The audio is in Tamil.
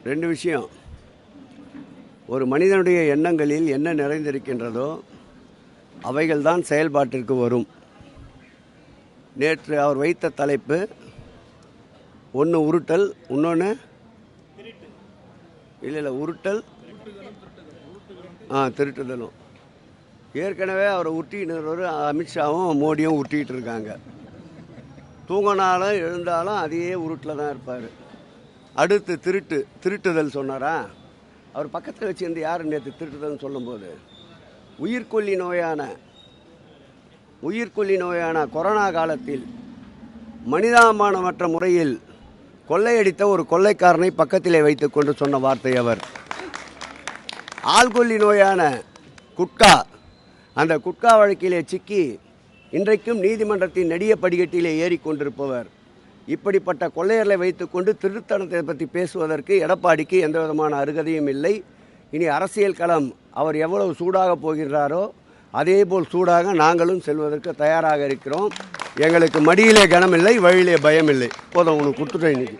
ரெண்டு விஷயம். ஒரு மனிதனுடைய எண்ணங்களில் என்ன நிறைந்திருக்கின்றதோ அவைகள்தான் செயல்பாட்டிற்கு வரும். நேற்று அவர் வைத்த தலைப்பு ஒன்று உருட்டல், இன்னொன்று இல்லை உருட்டல் திருட்டுதலும். ஏற்கனவே அவரை உருட்டின்னு அமித்ஷாவும் மோடியும் உருட்டிகிட்டு இருக்காங்க. தூங்கினாலும் எழுந்தாலும் அதே உருட்டில் தான் இருப்பார். அடுத்து திருட்டுதல் சொன்னாரா? அவர் பக்கத்தில் வச்சுருந்து யார் நேற்று திருட்டுதல்னு சொல்லும்போது உயிர்கொல்லி நோயான கொரோனா காலத்தில் மனிதாபிமானமற்ற முறையில் கொள்ளையடித்த ஒரு கொள்ளைக்காரனை பக்கத்திலே வைத்துக்கொண்டு சொன்ன வார்த்தை அவர். ஆள்கொல்லி நோயான குட்கா, அந்த குட்கா வழக்கிலே சிக்கி இன்றைக்கும் நீதிமன்றத்தின் நெடிய படிக்கட்டிலே ஏறிக்கொண்டிருப்பவர். இப்படிப்பட்ட கொள்ளையர்களை வைத்துக்கொண்டு திருத்தனத்தை பற்றி பேசுவதற்கு எடப்பாடிக்கு எந்த விதமான அருகதையும் இல்லை. இனி அரசியல் களம் அவர் எவ்வளவு சூடாக போகின்றாரோ அதேபோல் சூடாக நாங்களும் செல்வதற்கு தயாராக இருக்கிறோம். எங்களுக்கு மடியிலே கனமில்லை, வழியிலே பயமில்லை. போதும், உனக்கு கொடுத்துட்டேன் இன்னைக்கு.